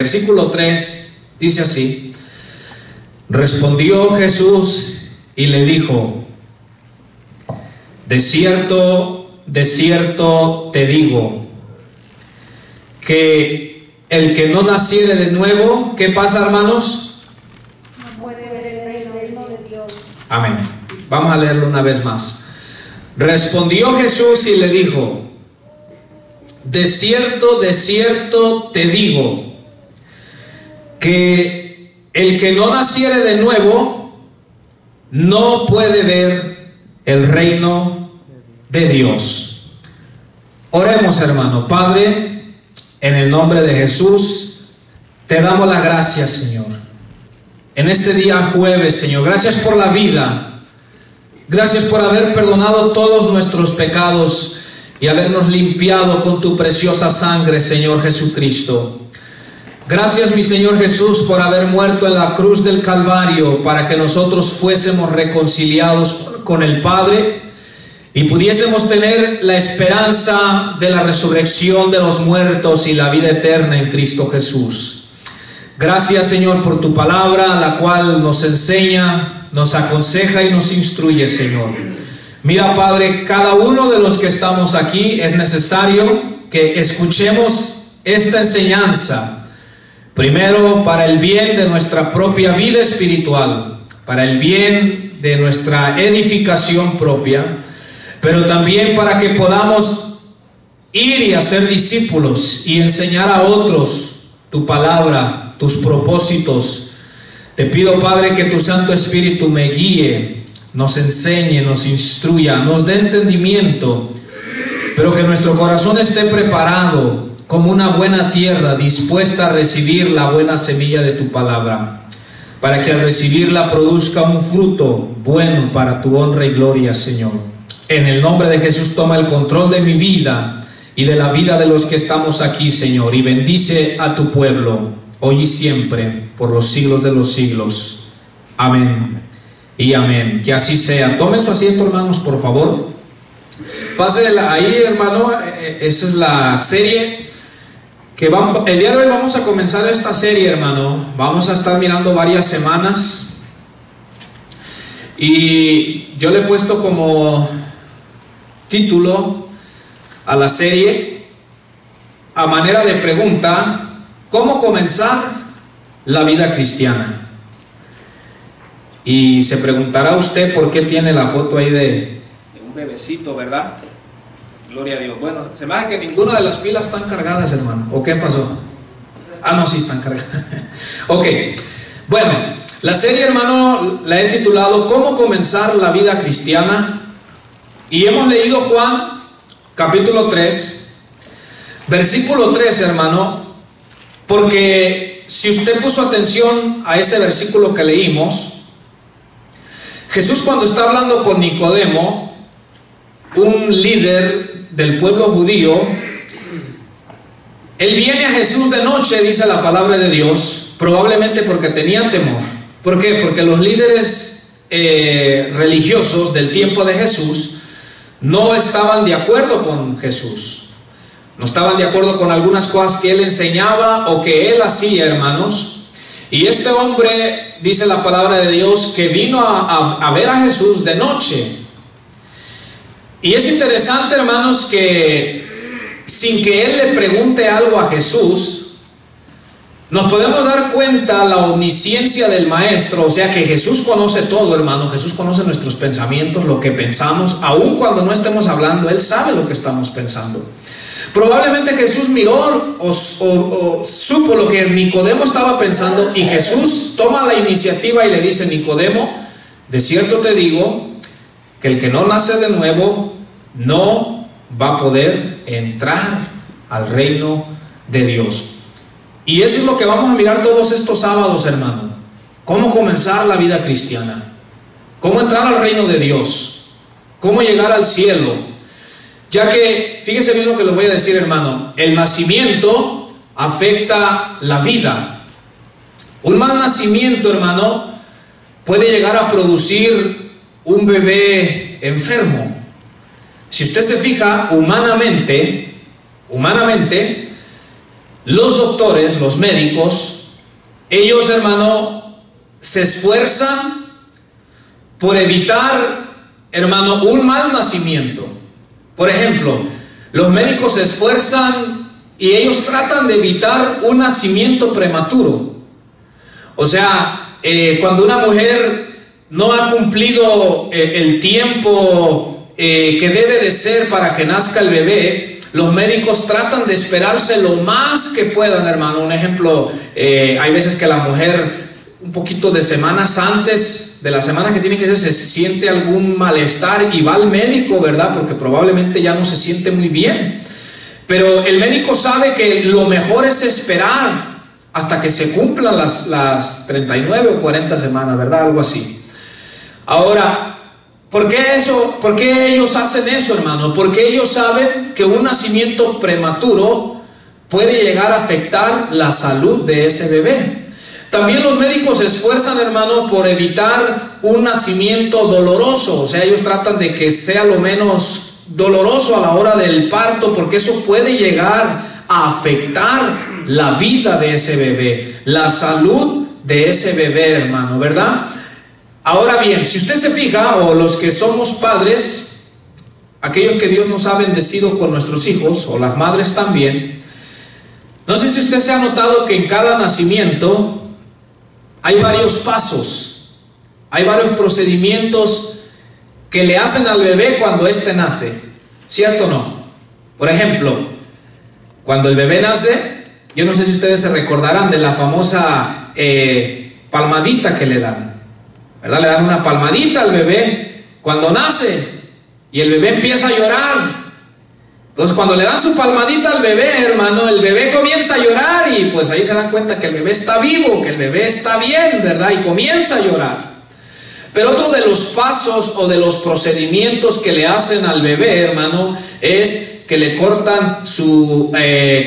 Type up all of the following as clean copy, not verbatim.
Versículo 3 dice así: respondió Jesús y le dijo: de cierto te digo, que el que no naciere de nuevo, ¿qué pasa, hermanos? No puede ver el reino de Dios. Amén. Vamos a leerlo una vez más. Respondió Jesús y le dijo: de cierto te digo, que el que no naciere de nuevo no puede ver el reino de Dios. Oremos, hermano. Padre, en el nombre de Jesús, te damos las gracias, Señor, en este día jueves, Señor. Gracias por la vida. Gracias por haber perdonado todos nuestros pecados y habernos limpiado con tu preciosa sangre, Señor Jesucristo. Gracias, mi Señor Jesús, por haber muerto en la cruz del Calvario para que nosotros fuésemos reconciliados con el Padre y pudiésemos tener la esperanza de la resurrección de los muertos y la vida eterna en Cristo Jesús. Gracias, Señor, por tu palabra, la cual nos enseña, nos aconseja y nos instruye, Señor. Mira, Padre, cada uno de los que estamos aquí es necesario que escuchemos esta enseñanza. Primero, para el bien de nuestra propia vida espiritual, para el bien de nuestra edificación propia, pero también para que podamos ir y hacer discípulos y enseñar a otros tu palabra, tus propósitos. Te pido, Padre, que tu Santo Espíritu me guíe, nos enseñe, nos instruya, nos dé entendimiento, pero que nuestro corazón esté preparado como una buena tierra dispuesta a recibir la buena semilla de tu palabra, para que al recibirla produzca un fruto bueno para tu honra y gloria, Señor. En el nombre de Jesús, toma el control de mi vida y de la vida de los que estamos aquí, Señor, y bendice a tu pueblo, hoy y siempre, por los siglos de los siglos. Amén y amén. Que así sea. Tomen su asiento, hermanos, por favor. Pásenla ahí, hermano. Esa es la serie que el día de hoy vamos a comenzar esta serie, hermano. Vamos a estar mirando varias semanas y yo le he puesto como título a la serie, a manera de pregunta: ¿cómo comenzar la vida cristiana? Y se preguntará usted por qué tiene la foto ahí de un bebecito, ¿verdad? Gloria a Dios. Bueno, se me hace que ninguna de las pilas están cargadas, hermano. ¿O qué pasó? Ah, no, sí están cargadas. Ok. Bueno, la serie, hermano, la he titulado ¿Cómo comenzar la vida cristiana? Y hemos leído Juan, capítulo 3, versículo 3, hermano, porque si usted puso atención a ese versículo que leímos, Jesús, cuando está hablando con Nicodemo, un líder del pueblo judío, él viene a Jesús de noche, dice la palabra de Dios, probablemente porque tenían temor. ¿Por qué? Porque los líderes religiosos del tiempo de Jesús no estaban de acuerdo con Jesús, no estaban de acuerdo con algunas cosas que él enseñaba o que él hacía, hermanos. Y este hombre, dice la palabra de Dios, que vino a ver a Jesús de noche. Y es interesante, hermanos, que sin que él le pregunte algo a Jesús, nos podemos dar cuenta la omnisciencia del Maestro. O sea que Jesús conoce todo, hermano. Jesús conoce nuestros pensamientos, lo que pensamos. Aun cuando no estemos hablando, Él sabe lo que estamos pensando. Probablemente Jesús miró o supo lo que Nicodemo estaba pensando, y Jesús toma la iniciativa y le dice: Nicodemo, de cierto te digo que el que no nace de nuevo no va a poder entrar al reino de Dios. Y eso es lo que vamos a mirar todos estos sábados, hermano. Cómo comenzar la vida cristiana, cómo entrar al reino de Dios, cómo llegar al cielo. Ya que, fíjese bien lo que les voy a decir, hermano, el nacimiento afecta la vida. Un mal nacimiento, hermano, puede llegar a producir un bebé enfermo. Si usted se fija, humanamente, los doctores, los médicos, ellos, hermano, se esfuerzan por evitar, hermano, un mal nacimiento. Por ejemplo, los médicos se esfuerzan y ellos tratan de evitar un nacimiento prematuro. O sea, cuando una mujer no ha cumplido el tiempo que debe de ser para que nazca el bebé, los médicos tratan de esperarse lo más que puedan, hermano. Un ejemplo, hay veces que la mujer, un poquito de semanas antes de la semana que tiene que ser, se siente algún malestar y va al médico, ¿verdad? Porque probablemente ya no se siente muy bien. Pero el médico sabe que lo mejor es esperar hasta que se cumplan las 39 o 40 semanas, ¿verdad? Algo así. Ahora, ¿por qué eso? ¿Por qué ellos hacen eso, hermano? Porque ellos saben que un nacimiento prematuro puede llegar a afectar la salud de ese bebé. También los médicos se esfuerzan, hermano, por evitar un nacimiento doloroso. O sea, ellos tratan de que sea lo menos doloroso a la hora del parto, porque eso puede llegar a afectar la vida de ese bebé, la salud de ese bebé, hermano, ¿verdad? Ahora bien, si usted se fija, o los que somos padres, aquellos que Dios nos ha bendecido con nuestros hijos, o las madres también, no sé si usted se ha notado que en cada nacimiento hay varios pasos, hay varios procedimientos que le hacen al bebé cuando éste nace, ¿cierto o no? Por ejemplo, cuando el bebé nace, yo no sé si ustedes se recordarán de la famosa palmadita que le dan, ¿verdad? Le dan una palmadita al bebé cuando nace y el bebé empieza a llorar. Entonces, cuando le dan su palmadita al bebé, hermano, el bebé comienza a llorar y pues ahí se dan cuenta que el bebé está vivo, que el bebé está bien, ¿verdad? Y comienza a llorar. Pero otro de los pasos o de los procedimientos que le hacen al bebé, hermano, es que le cortan su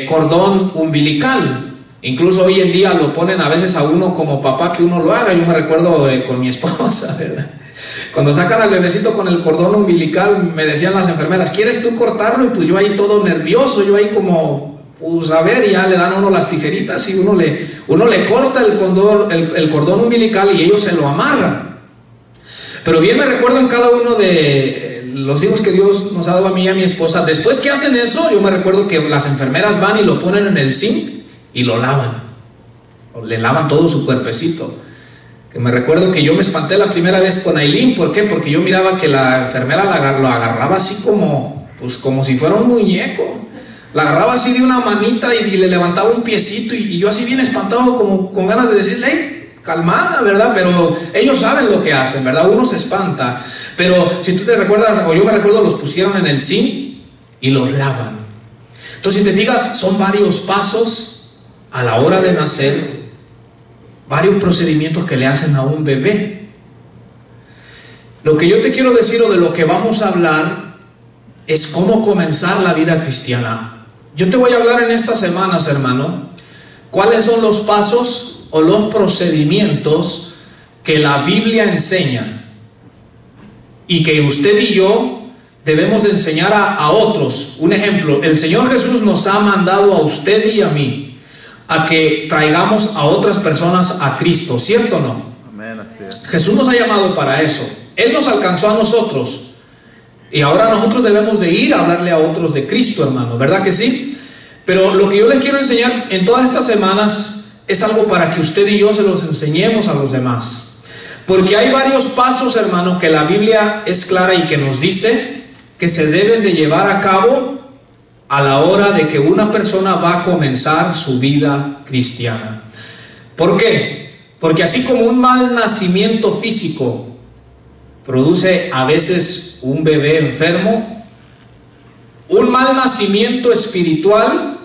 cordón umbilical. Incluso hoy en día lo ponen a veces a uno como papá que uno lo haga. Yo me recuerdo con mi esposa, ¿verdad? Cuando sacan al bebecito con el cordón umbilical, me decían las enfermeras, ¿quieres tú cortarlo? Y pues yo ahí todo nervioso, yo ahí como, pues a ver, y ya le dan a uno las tijeritas y uno le corta el cordón umbilical y ellos se lo amarran. Pero bien me recuerdo en cada uno de los hijos que Dios nos ha dado a mí y a mi esposa, después que hacen eso, yo me recuerdo que las enfermeras van y lo ponen en el zinc y lo lavan, o le lavan todo su cuerpecito. Que me recuerdo que yo me espanté la primera vez con Aileen. ¿Por qué? Porque yo miraba que la enfermera lo agarraba así como, pues como si fuera un muñeco. La agarraba así de una manita y le levantaba un piecito y yo así bien espantado, como con ganas de decirle, hey, calmada, ¿verdad? Pero ellos saben lo que hacen, ¿verdad? Uno se espanta. Pero si tú te recuerdas, o yo me recuerdo, los pusieron en el zinc y los lavan. Entonces, si te fijas, son varios pasos a la hora de nacer, varios procedimientos que le hacen a un bebé. Lo que yo te quiero decir, o de lo que vamos a hablar, es cómo comenzar la vida cristiana. Yo te voy a hablar en estas semanas, hermano, cuáles son los pasos o los procedimientos que la Biblia enseña y que usted y yo debemos de enseñar a otros. Un ejemplo, el Señor Jesús nos ha mandado a usted y a mí a que traigamos a otras personas a Cristo, ¿cierto o no? Amén, así es. Jesús nos ha llamado para eso. Él nos alcanzó a nosotros y ahora nosotros debemos de ir a hablarle a otros de Cristo, hermano, ¿verdad que sí? Pero lo que yo les quiero enseñar en todas estas semanas es algo para que usted y yo se los enseñemos a los demás, porque hay varios pasos, hermano, que la Biblia es clara y que nos dice que se deben de llevar a cabo a la hora de que una persona va a comenzar su vida cristiana. ¿Por qué? Porque así como un mal nacimiento físico produce a veces un bebé enfermo, un mal nacimiento espiritual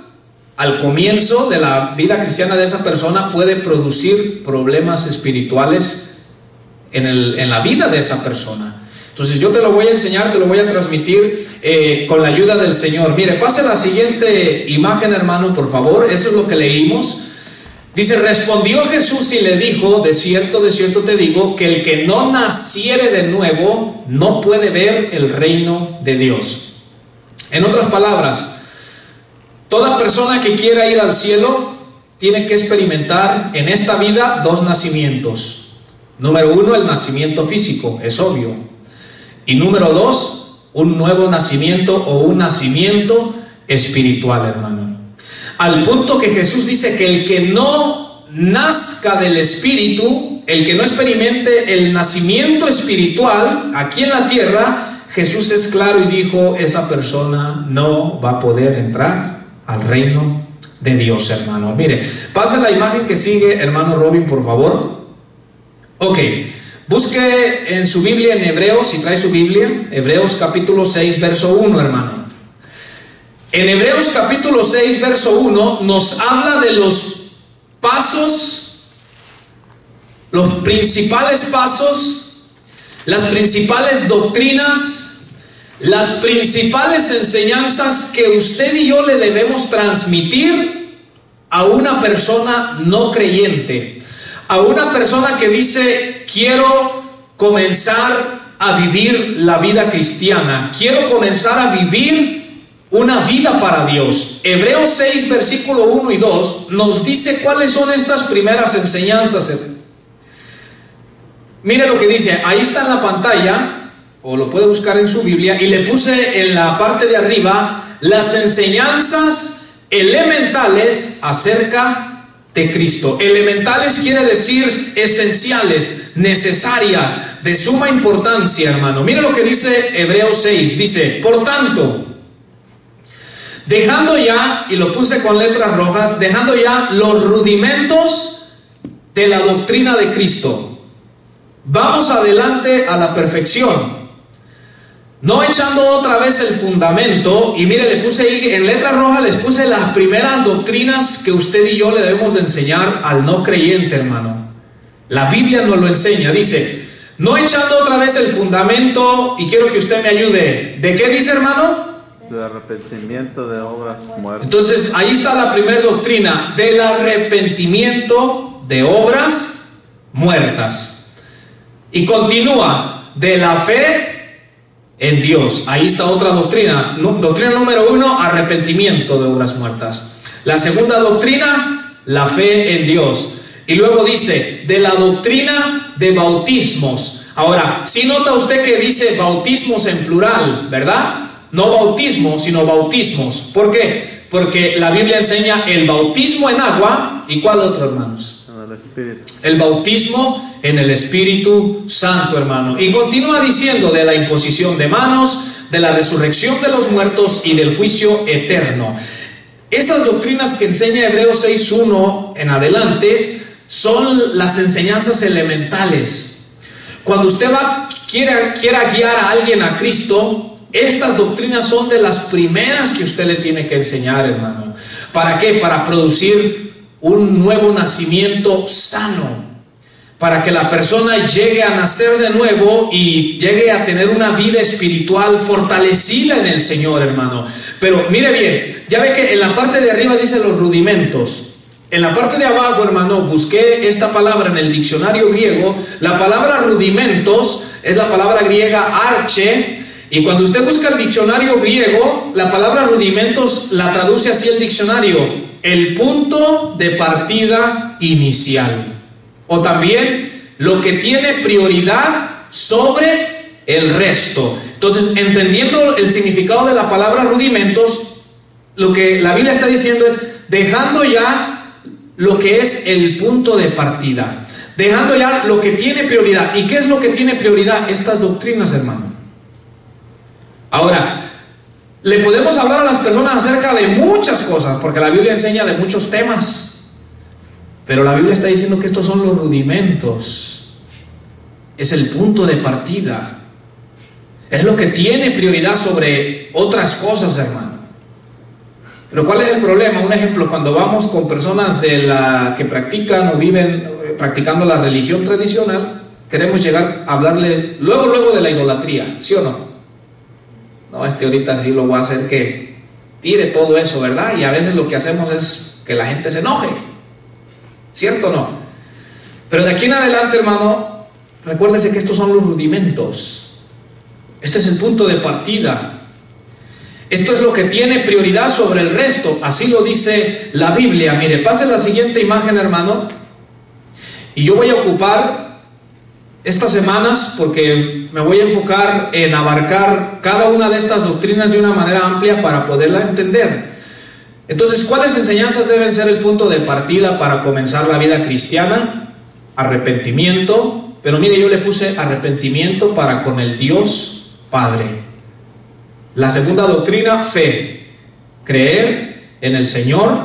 al comienzo de la vida cristiana de esa persona puede producir problemas espirituales en la vida de esa persona. Entonces yo te lo voy a enseñar, te lo voy a transmitir con la ayuda del Señor. Mire, pase la siguiente imagen, hermano, por favor. Eso es lo que leímos. Dice, respondió Jesús y le dijo, de cierto te digo, que el que no naciere de nuevo no puede ver el reino de Dios. En otras palabras, Toda persona que quiera ir al cielo tiene que experimentar en esta vida dos nacimientos. Número uno, el nacimiento físico, es obvio. Y número dos, un nuevo nacimiento o un nacimiento espiritual, hermano. Al punto que Jesús dice que el que no nazca del Espíritu, el que no experimente el nacimiento espiritual aquí en la tierra, Jesús es claro y dijo, esa persona no va a poder entrar al reino de Dios, hermano. Mire, pasa la imagen que sigue, hermano Robin, por favor. Ok, busque en su Biblia en Hebreos, si trae su Biblia, Hebreos capítulo 6, verso 1, hermano. En Hebreos capítulo 6, verso 1, nos habla de los pasos, los principales pasos, las principales doctrinas, las principales enseñanzas que usted y yo le debemos transmitir a una persona no creyente, a una persona que dice, quiero comenzar a vivir la vida cristiana, quiero comenzar a vivir una vida para Dios. Hebreos 6, versículo 1 y 2 nos dice cuáles son estas primeras enseñanzas. Mire lo que dice, ahí está en la pantalla, o lo puede buscar en su Biblia, y le puse en la parte de arriba las enseñanzas elementales acerca de Cristo. Elementales quiere decir esenciales, necesarias, de suma importancia, hermano. Mire lo que dice Hebreos 6, dice, por tanto, dejando ya, y lo puse con letras rojas, dejando ya los rudimentos de la doctrina de Cristo, vamos adelante a la perfección, no echando otra vez el fundamento. Y mire, le puse ahí en letras rojas, les puse las primeras doctrinas que usted y yo le debemos de enseñar al no creyente, hermano. La Biblia nos lo enseña, dice, no echando otra vez el fundamento, y quiero que usted me ayude, ¿de qué dice, hermano? De arrepentimiento de obras muertas. Entonces, ahí está la primera doctrina, del arrepentimiento de obras muertas. Y continúa, de la fe en Dios. Ahí está otra doctrina. Doctrina número 1, arrepentimiento de obras muertas. La segunda doctrina, la fe en Dios. Y luego dice, de la doctrina de bautismos. Ahora, si nota usted que dice bautismos en plural, ¿verdad? No bautismo, sino bautismos. ¿Por qué? Porque la Biblia enseña el bautismo en agua. ¿Y cuál otro, hermanos? El Espíritu. El bautismo en el Espíritu Santo, hermano. Y continúa diciendo de la imposición de manos, de la resurrección de los muertos y del juicio eterno. Esas doctrinas que enseña Hebreos 6.1 en adelante son las enseñanzas elementales. Cuando usted quiera guiar a alguien a Cristo, estas doctrinas son de las primeras que usted le tiene que enseñar, hermano. ¿Para qué? Para producir un nuevo nacimiento sano, para que la persona llegue a nacer de nuevo y llegue a tener una vida espiritual fortalecida en el Señor, hermano. Pero mire bien, ya ve que en la parte de arriba dice los rudimentos. En la parte de abajo, hermano, busqué esta palabra en el diccionario griego. La palabra rudimentos es la palabra griega arche. Y cuando usted busca el diccionario griego, la palabra rudimentos la traduce así el diccionario: el punto de partida inicial. O también lo que tiene prioridad sobre el resto. Entonces, entendiendo el significado de la palabra rudimentos, lo que la Biblia está diciendo es dejando ya lo que es el punto de partida, dejando ya lo que tiene prioridad. ¿Y qué es lo que tiene prioridad? Estas doctrinas, hermano. Ahora, le podemos hablar a las personas acerca de muchas cosas, porque la Biblia enseña de muchos temas, pero la Biblia está diciendo que estos son los rudimentos, es el punto de partida, es lo que tiene prioridad sobre otras cosas, hermano. Pero ¿cuál es el problema? Un ejemplo, cuando vamos con personas que practican o viven practicando la religión tradicional, queremos llegar a hablarle luego de la idolatría, ¿sí o no? No, ahorita sí lo voy a hacer que tire todo eso, ¿verdad? Y a veces lo que hacemos es que la gente se enoje, ¿cierto o no? Pero de aquí en adelante, hermano, recuérdese que estos son los rudimentos. Este es el punto de partida. Esto es lo que tiene prioridad sobre el resto. Así lo dice la Biblia. Mire, pase la siguiente imagen, hermano. Y yo voy a ocupar estas semanas porque me voy a enfocar en abarcar cada una de estas doctrinas de una manera amplia para poderla entender. Entonces, ¿cuáles enseñanzas deben ser el punto de partida para comenzar la vida cristiana? Arrepentimiento. Pero mire, yo le puse arrepentimiento para con el Dios Padre. La segunda doctrina, fe, creer en el Señor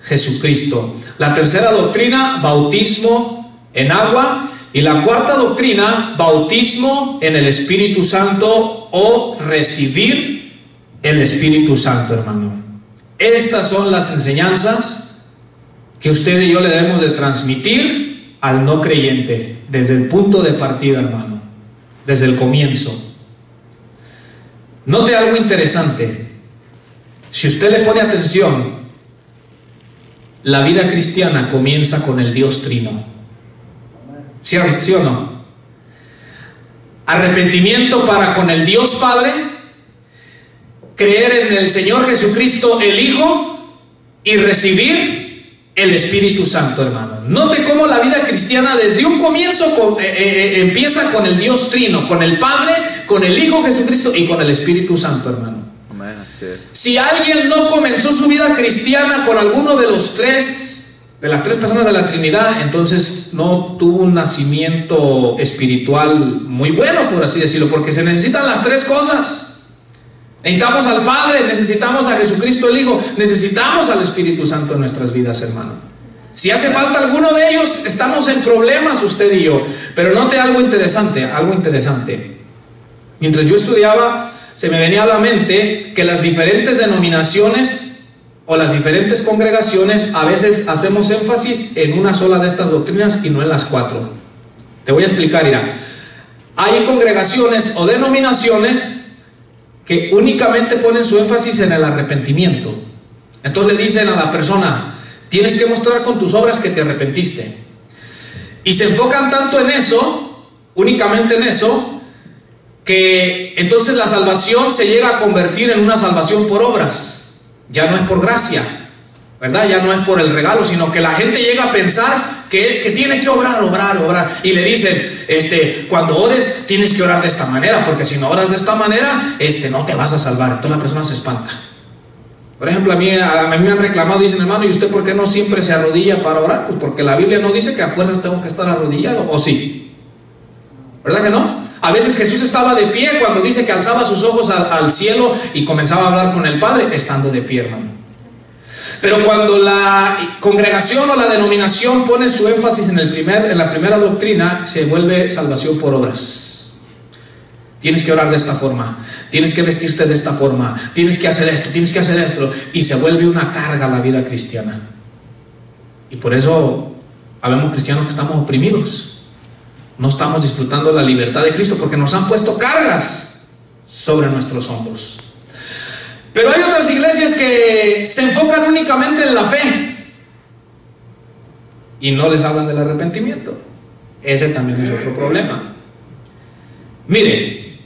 Jesucristo. La tercera doctrina, bautismo en agua. Y la cuarta doctrina, bautismo en el Espíritu Santo o recibir el Espíritu Santo, hermano. Estas son las enseñanzas que usted y yo le debemos de transmitir al no creyente desde el punto de partida, hermano, desde el comienzo. Note algo interesante. Si usted le pone atención, la vida cristiana comienza con el Dios Trino. ¿Sí o no? Arrepentimiento para con el Dios Padre, creer en el Señor Jesucristo el Hijo y recibir el Espíritu Santo, hermano. Note cómo la vida cristiana desde un comienzo empieza con el Dios Trino, con el Padre, con el Hijo Jesucristo y con el Espíritu Santo, hermano. Amén, así es. Si alguien no comenzó su vida cristiana con alguno de las tres personas de la Trinidad, entonces no tuvo un nacimiento espiritual muy bueno, por así decirlo, porque se necesitan las tres cosas. Necesitamos al Padre, necesitamos a Jesucristo el Hijo, necesitamos al Espíritu Santo en nuestras vidas, hermano. Si hace falta alguno de ellos, estamos en problemas usted y yo. Pero note algo interesante, Mientras yo estudiaba, se me venía a la mente que las diferentes denominaciones o las diferentes congregaciones a veces hacemos énfasis en una sola de estas doctrinas y no en las cuatro. Te voy a explicar, mira. Hay congregaciones o denominaciones que únicamente ponen su énfasis en el arrepentimiento. Entonces le dicen a la persona: tienes que mostrar con tus obras que te arrepentiste. Y se enfocan tanto en eso, únicamente en eso, que entonces la salvación se llega a convertir en una salvación por obras. Ya no es por gracia, ¿verdad? Ya no es por el regalo, sino que la gente llega a pensar que tiene que obrar. Y le dicen, cuando ores tienes que orar de esta manera, porque si no oras de esta manera, no te vas a salvar. Entonces la persona se espanta. Por ejemplo, a mí me han reclamado, dicen: hermano, ¿y usted por qué no siempre se arrodilla para orar? Pues porque la Biblia no dice que a fuerzas tengo que estar arrodillado, ¿o sí? ¿Verdad que no? A veces Jesús estaba de pie cuando dice que alzaba sus ojos al cielo y comenzaba a hablar con el Padre, estando de pie, hermano. Pero cuando la congregación o la denominación pone su énfasis en la primera doctrina, se vuelve salvación por obras. Tienes que orar de esta forma, tienes que vestirte de esta forma, tienes que hacer esto, tienes que hacer esto, y se vuelve una carga la vida cristiana. Y por eso habemos cristianos que estamos oprimidos. No estamos disfrutando la libertad de Cristo porque nos han puesto cargas sobre nuestros hombros. Pero hay otras iglesias que se enfocan únicamente en la fe y no les hablan del arrepentimiento. Ese también es otro problema. Mire,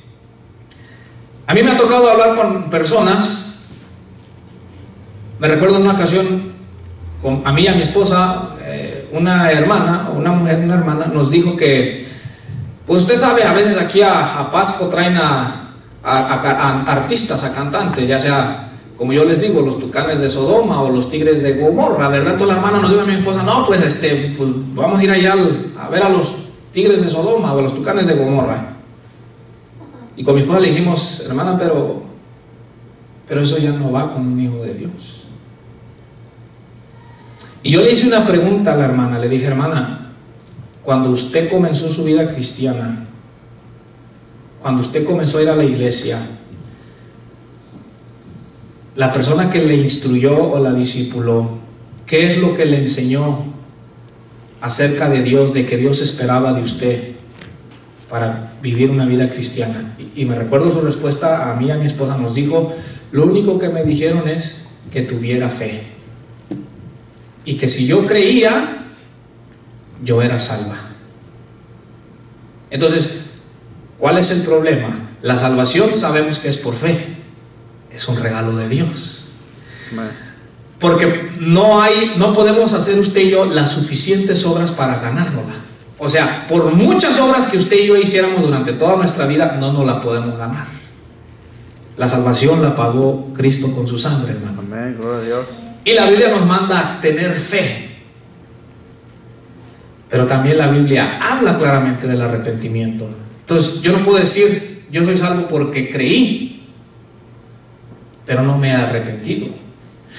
a mí me ha tocado hablar con personas. Me recuerdo en una ocasión, a mí y a mi esposa, una hermana nos dijo que, pues usted sabe, a veces aquí a Pasco traen a artistas, a cantantes, ya sea, como yo les digo, los Tucanes de Sodoma o los Tigres de Gomorra, ¿verdad? Entonces la hermana nos dijo a mi esposa: no, pues vamos a ir allá a ver a los Tigres de Sodoma o a los Tucanes de Gomorra. Y con mi esposa le dijimos: hermana, pero eso ya no va con un hijo de Dios. Y yo le hice una pregunta a la hermana, le dije: hermana, cuando usted comenzó su vida cristiana, cuando usted comenzó a ir a la iglesia, la persona que le instruyó o la discipuló, ¿qué es lo que le enseñó acerca de Dios, de que Dios esperaba de usted para vivir una vida cristiana? Y me recuerdo su respuesta a mí y a mi esposa. Nos dijo: lo único que me dijeron es que tuviera fe, y que si yo creía, yo era salva. Entonces, ¿cuál es el problema? La salvación sabemos que es por fe. es un regalo de Dios. Amén. Porque no podemos hacer usted y yo las suficientes obras para ganárnosla. O sea, por muchas obras que usted y yo hiciéramos durante toda nuestra vida, no nos la podemos ganar. La salvación la pagó Cristo con su sangre, hermano. Amén, gloria a Dios. Y la Biblia nos manda a tener fe. Pero también la Biblia habla claramente del arrepentimiento. Entonces, yo no puedo decir, yo soy salvo porque creí, pero no me he arrepentido.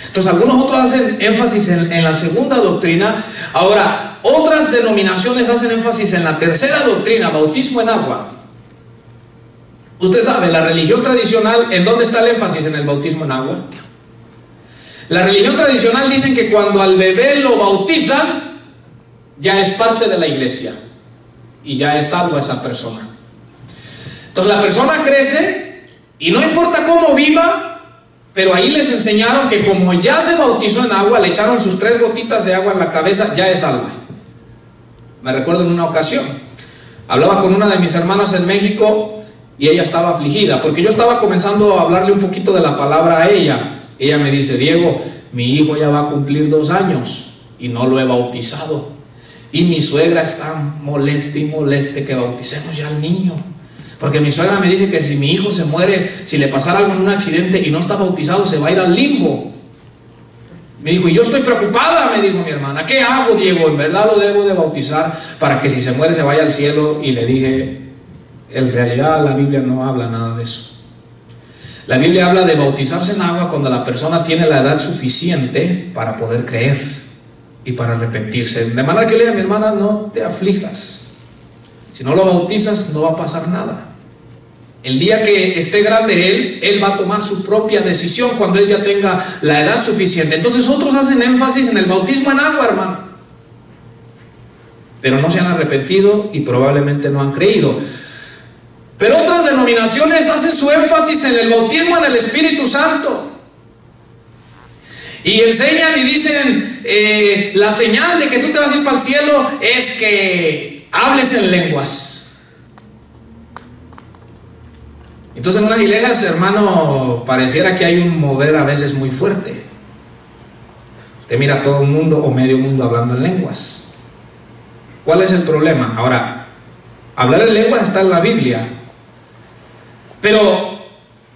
Entonces, algunos otros hacen énfasis en la segunda doctrina. Ahora, otras denominaciones hacen énfasis en la tercera doctrina, bautismo en agua. Usted sabe, la religión tradicional, ¿en dónde está el énfasis en el bautismo en agua? La religión tradicional dicen que cuando al bebé lo bautizan, ya es parte de la iglesia y ya es salvo esa persona. Entonces la persona crece y no importa cómo viva, pero ahí les enseñaron que como ya se bautizó en agua, le echaron sus 3 gotitas de agua en la cabeza, ya es salva. Me recuerdo en una ocasión, hablaba con una de mis hermanas en México y ella estaba afligida, porque yo estaba comenzando a hablarle un poquito de la palabra a ella. Ella me dice: Diego, mi hijo ya va a cumplir 2 años y no lo he bautizado. Y mi suegra está molesta y molesta que bauticemos ya al niño. Porque mi suegra me dice que si mi hijo se muere, si le pasara algo en un accidente y no está bautizado, se va a ir al limbo. Me dijo: y yo estoy preocupada, me dijo mi hermana. ¿Qué hago, Diego? En verdad lo debo de bautizar para que si se muere se vaya al cielo. Y le dije: en realidad la Biblia no habla nada de eso. La Biblia habla de bautizarse en agua cuando la persona tiene la edad suficiente para poder creer y para arrepentirse. De manera que le dije a mi hermana: no te aflijas. Si no lo bautizas, no va a pasar nada. El día que esté grande él va a tomar su propia decisión cuando él ya tenga la edad suficiente. Entonces otros hacen énfasis en el bautismo en agua, hermano, pero no se han arrepentido y probablemente no han creído. Pero otras denominaciones hacen su énfasis en el bautismo en el Espíritu Santo. Y enseñan y dicen, la señal de que tú te vas a ir para el cielo es que hables en lenguas. Entonces en unas iglesias, hermano, pareciera que hay un mover a veces muy fuerte. Usted mira a todo el mundo o medio mundo hablando en lenguas. ¿Cuál es el problema? Ahora, hablar en lenguas está en la Biblia, pero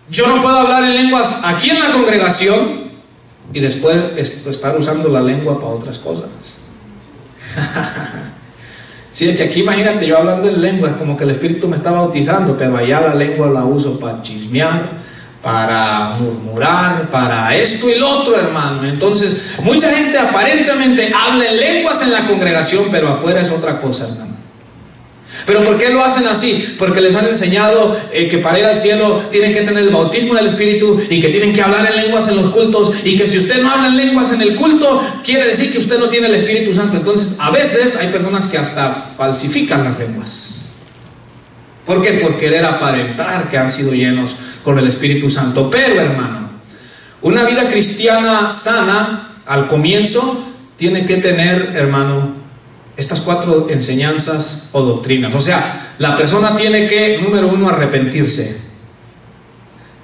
yo no puedo hablar en lenguas aquí en la congregación y después estar usando la lengua para otras cosas. Si es que aquí, imagínate, yo hablando en lenguas como que el Espíritu me está bautizando, pero allá la lengua la uso para chismear, para murmurar, para esto y lo otro, hermano. Entonces, mucha gente aparentemente habla en lenguas en la congregación, pero afuera es otra cosa, hermano. ¿Pero por qué lo hacen así? Porque les han enseñado que para ir al cielo tienen que tener el bautismo del Espíritu y que tienen que hablar en lenguas en los cultos, y que si usted no habla en lenguas en el culto, quiere decir que usted no tiene el Espíritu Santo. Entonces, a veces hay personas que hasta falsifican las lenguas. ¿Por qué? Por querer aparentar que han sido llenos con el Espíritu Santo. Pero, hermano, una vida cristiana sana, al comienzo, tiene que tener, hermano, estas 4 enseñanzas o doctrinas. O sea, la persona tiene que, número 1, arrepentirse.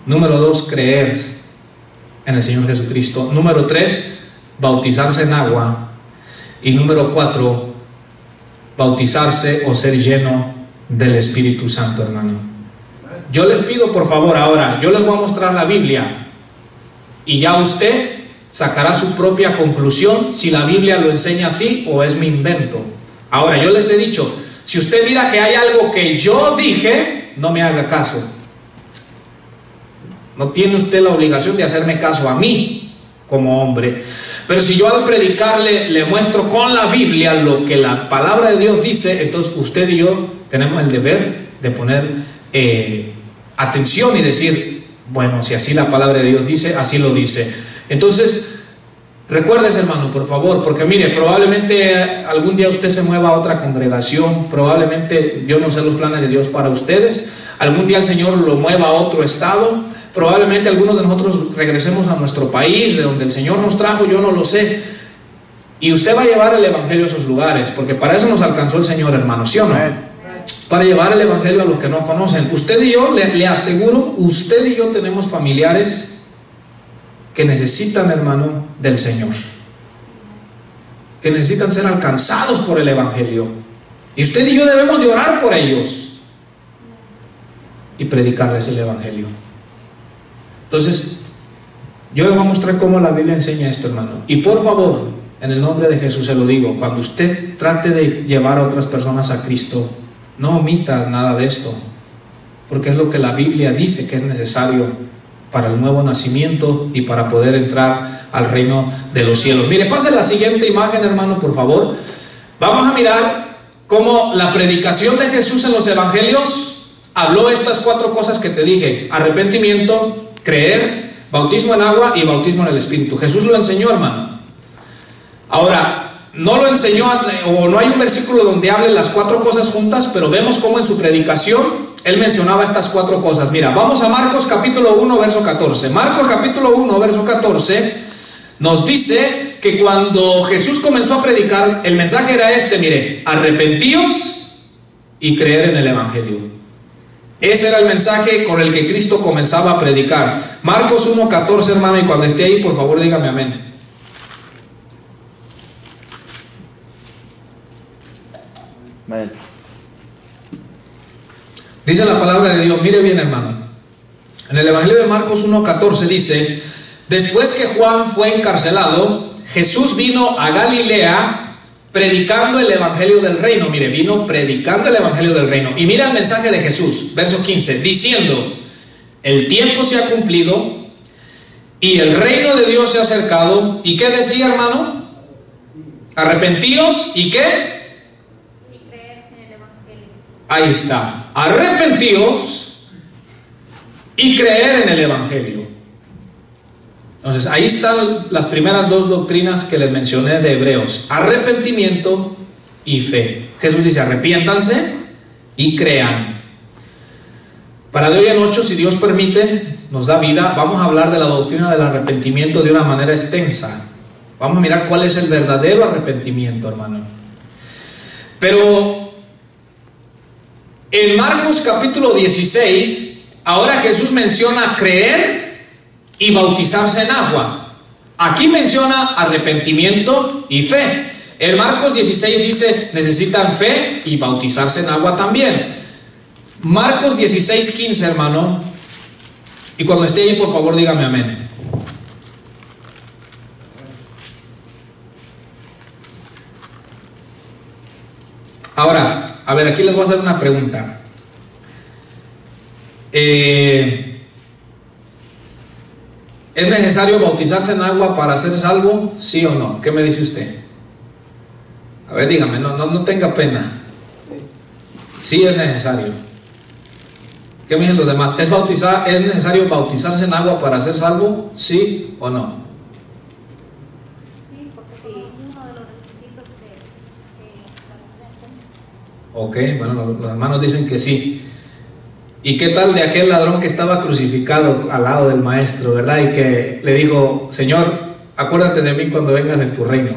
Número 2, creer en el Señor Jesucristo. Número 3, bautizarse en agua. Y número 4, bautizarse o ser lleno del Espíritu Santo, hermano. Yo les pido, por favor, ahora, yo les voy a mostrar la Biblia y ya usted sacará su propia conclusión si la Biblia lo enseña así o es mi invento. Ahora, yo les he dicho, si usted mira que hay algo que yo dije, no me haga caso. No tiene usted la obligación de hacerme caso a mí como hombre. Pero si yo al predicarle le muestro con la Biblia lo que la palabra de Dios dice, entonces usted y yo tenemos el deber de poner atención y decir, bueno, si así la palabra de Dios dice, así lo dice. Entonces, recuérdese, hermano, por favor, porque mire, probablemente algún día usted se mueva a otra congregación, probablemente, yo no sé los planes de Dios para ustedes, algún día el Señor lo mueva a otro estado, probablemente algunos de nosotros regresemos a nuestro país, de donde el Señor nos trajo, yo no lo sé, y usted va a llevar el Evangelio a esos lugares, porque para eso nos alcanzó el Señor, hermano, ¿sí o no? Para llevar el Evangelio a los que no conocen. Usted y yo, le aseguro, usted y yo tenemos familiares que necesitan, hermano, del Señor, que necesitan ser alcanzados por el Evangelio. Y usted y yo debemos de orar por ellos y predicarles el Evangelio. Entonces, yo les voy a mostrar cómo la Biblia enseña esto, hermano. Y por favor, en el nombre de Jesús se lo digo, cuando usted trate de llevar a otras personas a Cristo, no omita nada de esto, porque es lo que la Biblia dice que es necesario para el nuevo nacimiento y para poder entrar al reino de los cielos. Mire, pase la siguiente imagen, hermano, por favor. Vamos a mirar cómo la predicación de Jesús en los evangelios habló estas 4 cosas que te dije: arrepentimiento, creer, bautismo en agua y bautismo en el Espíritu. Jesús lo enseñó, hermano. Ahora, no lo enseñó, o no hay un versículo donde hable las 4 cosas juntas, pero vemos cómo en su predicación él mencionaba estas 4 cosas. Mira, vamos a Marcos capítulo 1, verso 14. Marcos capítulo 1, verso 14 nos dice que cuando Jesús comenzó a predicar, el mensaje era este, mire: arrepentíos y creer en el Evangelio. Ese era el mensaje con el que Cristo comenzaba a predicar. Marcos 1, 14, hermano, y cuando esté ahí, por favor, dígame amén. Amén. Dice la palabra de Dios, mire bien, hermano. En el Evangelio de Marcos 1:14 dice: después que Juan fue encarcelado, Jesús vino a Galilea predicando el Evangelio del reino. Mire, vino predicando el Evangelio del reino. Y mira el mensaje de Jesús, verso 15, diciendo: el tiempo se ha cumplido y el reino de Dios se ha acercado. ¿Y qué decía, hermano? Arrepentíos y ¿qué? Ahí está, arrepentíos y creer en el Evangelio. Entonces ahí están las primeras 2 doctrinas que les mencioné de Hebreos: arrepentimiento y fe. Jesús dice: arrepiéntanse y crean. Para de hoy en 8, si Dios permite, nos da vida, vamos a hablar de la doctrina del arrepentimiento de una manera extensa. Vamos a mirar cuál es el verdadero arrepentimiento, hermano. Pero en Marcos capítulo 16, ahora Jesús menciona creer y bautizarse en agua. Aquí menciona arrepentimiento y fe. En Marcos 16 dice: necesitan fe y bautizarse en agua también. Marcos 16, 15, hermano. Y cuando esté ahí, por favor, dígame amén. Ahora, a ver, aquí les voy a hacer una pregunta. ¿Es necesario bautizarse en agua para ser salvo? ¿Sí o no? ¿Qué me dice usted? A ver, dígame, no tenga pena. Sí es necesario. ¿Qué me dicen los demás? ¿Es necesario bautizarse en agua para ser salvo? ¿Sí o no? Sí, porque sí, uno de los requisitos Ok, bueno, los hermanos dicen que sí. ¿Y qué tal de aquel ladrón que estaba crucificado al lado del maestro, verdad? Y que le dijo: Señor, acuérdate de mí cuando vengas en tu reino.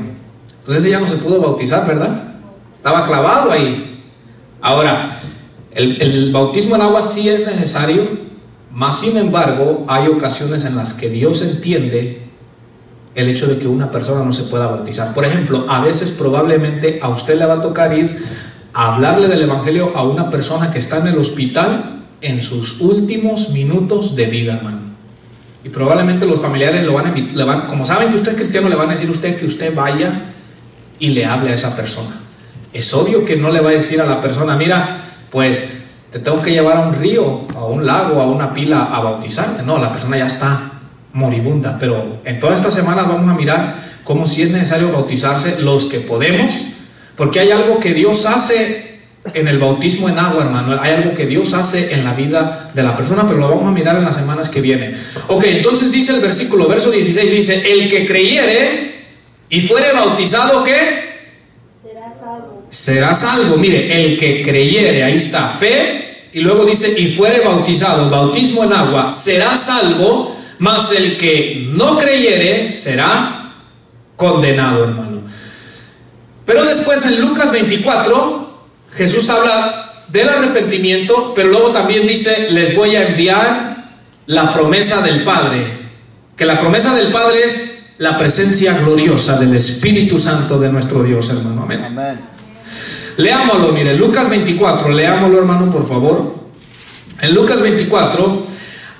Pues ese ya no se pudo bautizar, ¿verdad? Estaba clavado ahí. Ahora, el bautismo en agua sí es necesario, mas sin embargo hay ocasiones en las que Dios entiende el hecho de que una persona no se pueda bautizar. Por ejemplo, a veces probablemente a usted le va a tocar ir a hablarle del Evangelio a una persona que está en el hospital en sus últimos minutos de vida, hermano. Y probablemente los familiares como saben que usted es cristiano, le van a decir a usted que usted vaya y le hable a esa persona. Es obvio que no le va a decir a la persona: mira, pues te tengo que llevar a un río, a un lago, a una pila a bautizarte. No, la persona ya está moribunda. Pero en todas estas semanas vamos a mirar cómo si es necesario bautizarse los que podemos, porque hay algo que Dios hace en el bautismo en agua, hermano. Hay algo que Dios hace en la vida de la persona, pero lo vamos a mirar en las semanas que vienen. Ok, entonces dice el versículo, verso 16, dice: el que creyere y fuere bautizado, ¿qué? será salvo. Será salvo. Mire, el que creyere, ahí está, fe, y luego dice: y fuere bautizado, bautismo en agua, será salvo, mas el que no creyere será condenado, hermano. Pero después en Lucas 24, Jesús habla del arrepentimiento, pero luego también dice: les voy a enviar la promesa del Padre. que la promesa del Padre es la presencia gloriosa del Espíritu Santo de nuestro Dios, hermano. Amén. Amén. Leámoslo, mire, Lucas 24, leámoslo, hermano, por favor. En Lucas 24,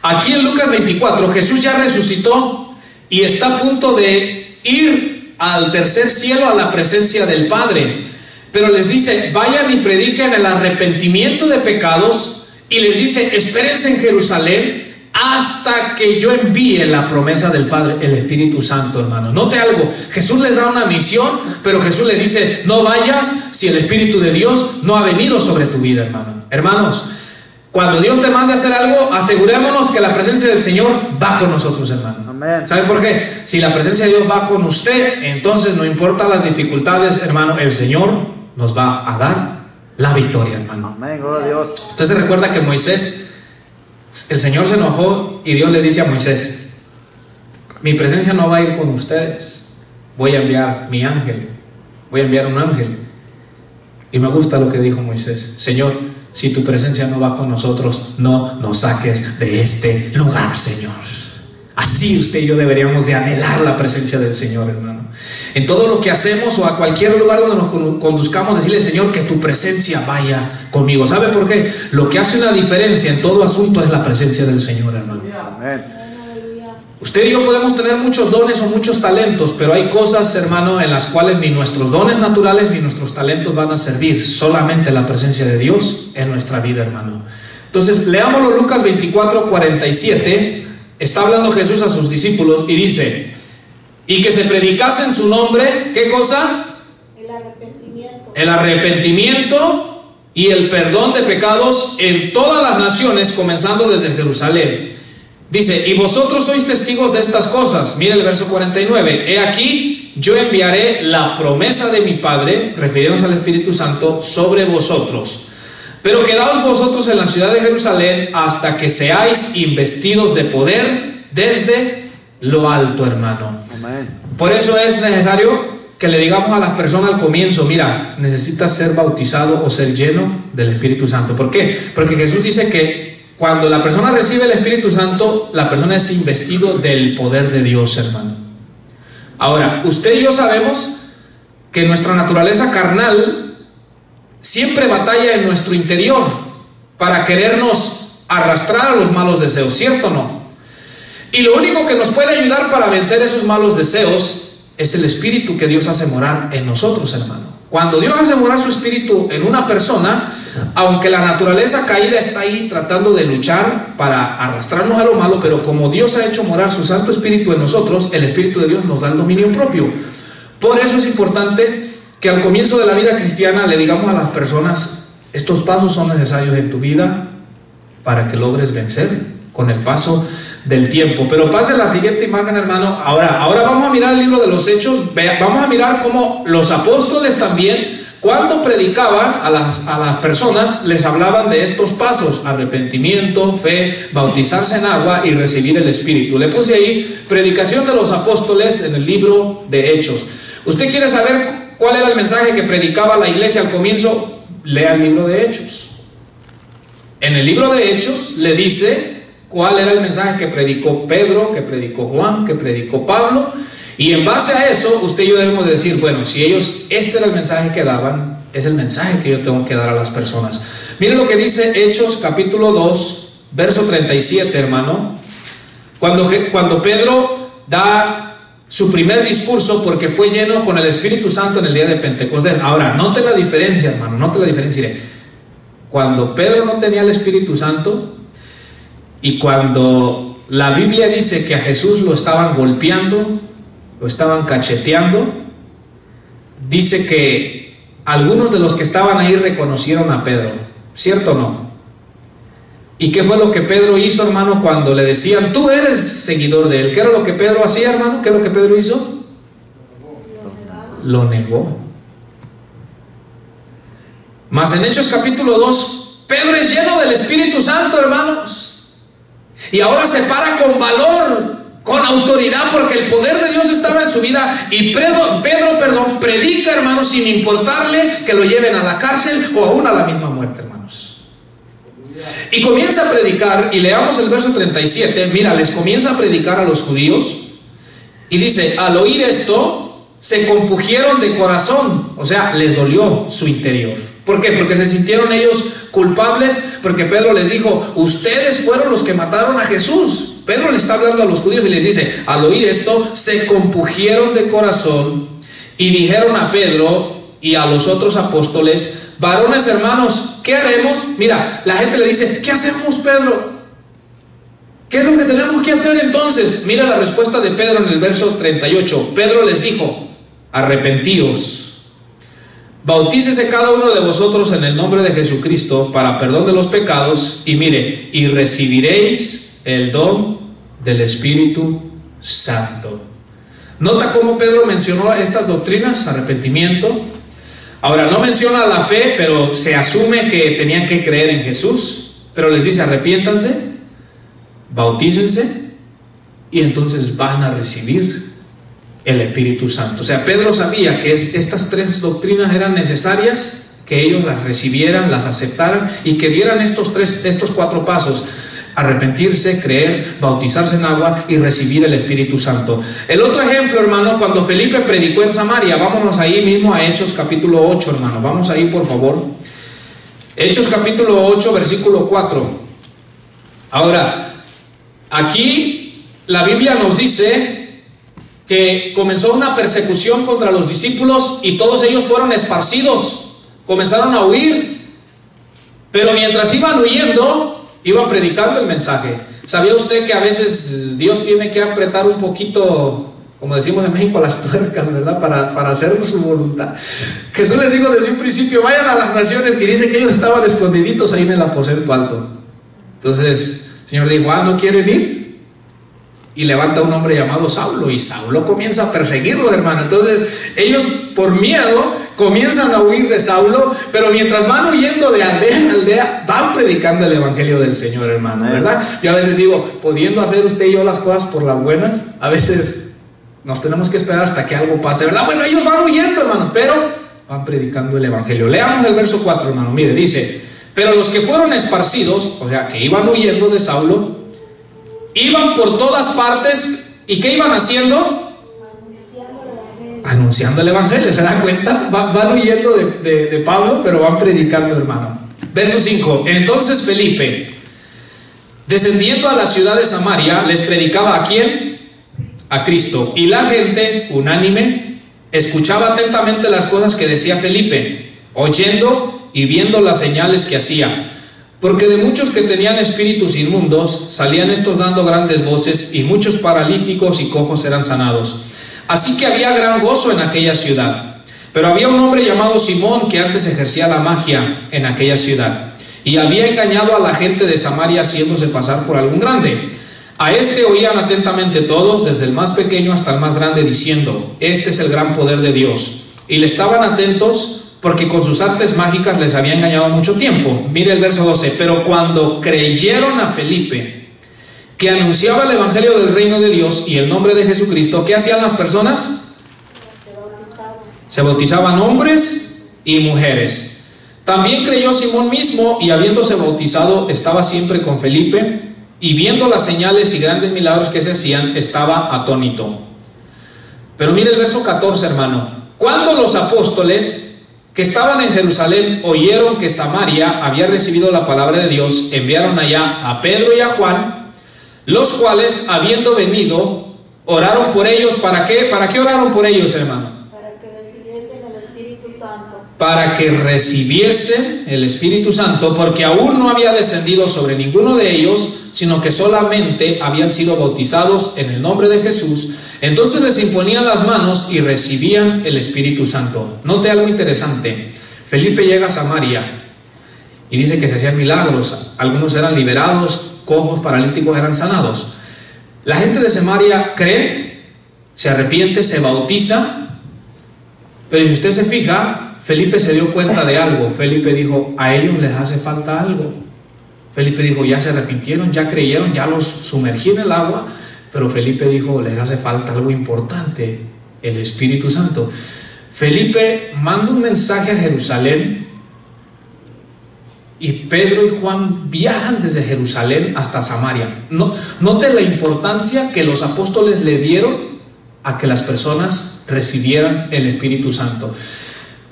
aquí en Lucas 24, Jesús ya resucitó y está a punto de ir al tercer cielo, a la presencia del Padre. Pero les dice, vayan y prediquen el arrepentimiento de pecados, y les dice, espérense en Jerusalén hasta que yo envíe la promesa del Padre, el Espíritu Santo, hermano. Note algo, Jesús les da una misión, pero Jesús les dice, no vayas si el Espíritu de Dios no ha venido sobre tu vida, hermano. Hermanos, cuando Dios te mande a hacer algo, asegurémonos que la presencia del Señor va con nosotros, hermano. Amén. ¿Sabe por qué? Si la presencia de Dios va con usted, entonces no importa las dificultades, hermano, el Señor nos va a dar la victoria, hermano. Amén, gloria a Dios. Entonces recuerda que Moisés, el Señor se enojó y Dios le dice a Moisés, mi presencia no va a ir con ustedes, voy a enviar mi ángel, voy a enviar un ángel. Y me gusta lo que dijo Moisés, Señor, si tu presencia no va con nosotros, no nos saques de este lugar, Señor. Así usted y yo deberíamos de anhelar la presencia del Señor, hermano. En todo lo que hacemos o a cualquier lugar donde nos conduzcamos, decirle, Señor, que tu presencia vaya conmigo. ¿Sabe por qué? Lo que hace una diferencia en todo asunto es la presencia del Señor, hermano. Amén. Usted y yo podemos tener muchos dones o muchos talentos, pero hay cosas, hermano, en las cuales ni nuestros dones naturales ni nuestros talentos van a servir. Solamente la presencia de Dios en nuestra vida, hermano. Entonces, leámoslo, Lucas 24, 47. Está hablando Jesús a sus discípulos y dice, y que se predicase en su nombre, ¿qué cosa? El arrepentimiento. El arrepentimiento y el perdón de pecados en todas las naciones, comenzando desde Jerusalén. Dice, y vosotros sois testigos de estas cosas. Mira el verso 49. He aquí, yo enviaré la promesa de mi Padre, refiriéndose al Espíritu Santo, sobre vosotros. Pero quedaos vosotros en la ciudad de Jerusalén hasta que seáis investidos de poder desde lo alto, hermano. Amén. Por eso es necesario que le digamos a las personas al comienzo, mira, necesitas ser bautizado o ser lleno del Espíritu Santo. ¿Por qué? Porque Jesús dice que cuando la persona recibe el Espíritu Santo, la persona es investido del poder de Dios, hermano. Ahora, usted y yo sabemos que nuestra naturaleza carnal siempre batalla en nuestro interior para querernos arrastrar a los malos deseos, ¿cierto o no? Y lo único que nos puede ayudar para vencer esos malos deseos es el Espíritu que Dios hace morar en nosotros, hermano. Cuando Dios hace morar su Espíritu en una persona, aunque la naturaleza caída está ahí tratando de luchar para arrastrarnos a lo malo, pero como Dios ha hecho morar su Santo Espíritu en nosotros, el Espíritu de Dios nos da el dominio propio. Por eso es importante que al comienzo de la vida cristiana le digamos a las personas, estos pasos son necesarios en tu vida para que logres vencer con el paso del tiempo. Pero pase la siguiente imagen, hermano. Ahora vamos a mirar el libro de los Hechos. Vamos a mirar cómo los apóstoles también, cuando predicaban a las personas, les hablaban de estos pasos: arrepentimiento, fe, bautizarse en agua y recibir el Espíritu. Le puse ahí predicación de los apóstoles en el libro de Hechos. ¿Usted quiere saber cuál era el mensaje que predicaba la iglesia al comienzo? Lea el libro de Hechos. En el libro de Hechos le dice cuál era el mensaje que predicó Pedro, que predicó Juan, que predicó Pablo. Y en base a eso, usted y yo debemos de decir, bueno, si ellos, este era el mensaje que daban, es el mensaje que yo tengo que dar a las personas. Miren lo que dice Hechos capítulo 2, verso 37, hermano. Cuando Pedro da su primer discurso, porque fue lleno con el Espíritu Santo en el día de Pentecostés. Ahora, note la diferencia, hermano, note la diferencia. Mire, cuando Pedro no tenía el Espíritu Santo, y cuando la Biblia dice que a Jesús lo estaban golpeando, lo estaban cacheteando, dice que algunos de los que estaban ahí reconocieron a Pedro, ¿cierto o no? ¿Y qué fue lo que Pedro hizo, hermano, cuando le decían, tú eres seguidor de él? ¿Qué era lo que Pedro hacía, hermano? ¿Qué es lo que Pedro hizo? Lo negó. Mas en Hechos capítulo 2, Pedro es lleno del Espíritu Santo, hermanos. Y ahora se para con valor, con autoridad, porque el poder de Dios estaba en su vida. Y Pedro, predica, hermanos, sin importarle que lo lleven a la cárcel o aún a la misma muerte, hermanos. Y comienza a predicar, y leamos el verso 37, mira, les comienza a predicar a los judíos, y dice, al oír esto, se compungieron de corazón, o sea, les dolió su interior. ¿Por qué? Porque se sintieron ellos culpables, porque Pedro les dijo, ustedes fueron los que mataron a Jesús. Pedro le está hablando a los judíos y les dice, al oír esto, se compungieron de corazón y dijeron a Pedro y a los otros apóstoles, varones hermanos, ¿qué haremos? Mira, la gente le dice, ¿qué hacemos, Pedro? ¿Qué es lo que tenemos que hacer entonces? Mira la respuesta de Pedro en el verso 38. Pedro les dijo, arrepentíos, bautícese cada uno de vosotros en el nombre de Jesucristo para perdón de los pecados, y mire, y recibiréis el don del Espíritu Santo. Nota cómo Pedro mencionó estas doctrinas, arrepentimiento. Ahora, no menciona la fe, pero se asume que tenían que creer en Jesús, pero les dice, arrepiéntanse, bautícense, y entonces van a recibir el Espíritu Santo. O sea, Pedro sabía que estas tres doctrinas eran necesarias, que ellos las recibieran, las aceptaran, y que dieran estos cuatro pasos: arrepentirse, creer, bautizarse en agua y recibir el Espíritu Santo. El otro ejemplo, hermano, cuando Felipe predicó en Samaria, vámonos ahí mismo a Hechos capítulo 8, hermano, vamos ahí por favor. Hechos capítulo 8, versículo 4. Ahora, aquí la Biblia nos dice que comenzó una persecución contra los discípulos y todos ellos fueron esparcidos, comenzaron a huir, pero mientras iban huyendo, iban predicando el mensaje. ¿Sabía usted que a veces Dios tiene que apretar un poquito, como decimos en México, las tuercas, ¿verdad? Para hacer su voluntad. Jesús les dijo desde un principio, vayan a las naciones, y dice que ellos estaban escondiditos ahí en el aposento alto. Entonces el Señor dijo, ¿no quieren ir? Y levanta un hombre llamado Saulo, y Saulo comienza a perseguirlo, hermano. Entonces ellos, por miedo, comienzan a huir de Saulo, pero mientras van huyendo de aldea en aldea, van predicando el evangelio del Señor, hermano, ¿verdad? Yo a veces digo, pudiendo hacer usted y yo las cosas por las buenas, a veces nos tenemos que esperar hasta que algo pase, ¿verdad? Bueno, ellos van huyendo, hermano, pero van predicando el evangelio. Leamos el verso 4, hermano. Mire, dice, pero los que fueron esparcidos, o sea, que iban huyendo de Saulo, iban por todas partes, ¿y qué iban haciendo? Anunciando el evangelio. ¿Se dan cuenta? Van huyendo de Pablo, pero van predicando, hermano. Verso 5. Entonces Felipe, descendiendo a la ciudad de Samaria, les predicaba ¿a quién? A Cristo. Y la gente, unánime, escuchaba atentamente las cosas que decía Felipe, oyendo y viendo las señales que hacía. Porque de muchos que tenían espíritus inmundos, salían estos dando grandes voces, y muchos paralíticos y cojos eran sanados. Así que había gran gozo en aquella ciudad. Pero había un hombre llamado Simón, que antes ejercía la magia en aquella ciudad, y había engañado a la gente de Samaria, haciéndose pasar por algún grande. A este oían atentamente todos, desde el más pequeño hasta el más grande, diciendo, este es el gran poder de Dios. Y le estaban atentos, porque con sus artes mágicas les había engañado mucho tiempo. Mire el verso 12. Pero cuando creyeron a Felipe, que anunciaba el evangelio del reino de Dios y el nombre de Jesucristo, ¿qué hacían las personas? Se bautizaban hombres y mujeres. También creyó Simón mismo, y habiéndose bautizado, estaba siempre con Felipe, y viendo las señales y grandes milagros que se hacían, estaba atónito. Pero mire el verso 14, hermano. Cuando los apóstoles que estaban en Jerusalén oyeron que Samaria había recibido la palabra de Dios, enviaron allá a Pedro y a Juan, los cuales, habiendo venido, oraron por ellos. ¿Para qué? ¿Para qué oraron por ellos, hermano? Para que recibiesen el Espíritu Santo. Para que recibiesen el Espíritu Santo, porque aún no había descendido sobre ninguno de ellos, sino que solamente habían sido bautizados en el nombre de Jesús. Entonces les imponían las manos y recibían el Espíritu Santo. Note algo interesante. Felipe llega a Samaria y dice que se hacían milagros. Algunos eran liberados, cojos, paralíticos eran sanados. La gente de Samaria cree, se arrepiente, se bautiza. Pero si usted se fija, Felipe se dio cuenta de algo. Felipe dijo, a ellos les hace falta algo. Felipe dijo, ya se arrepintieron, ya creyeron, ya los sumergí en el agua. Pero Felipe dijo, les hace falta algo importante, el Espíritu Santo. Felipe manda un mensaje a Jerusalén Y Pedro y Juan viajan desde Jerusalén hasta Samaria. Note la importancia que los apóstoles le dieron a que las personas recibieran el Espíritu Santo.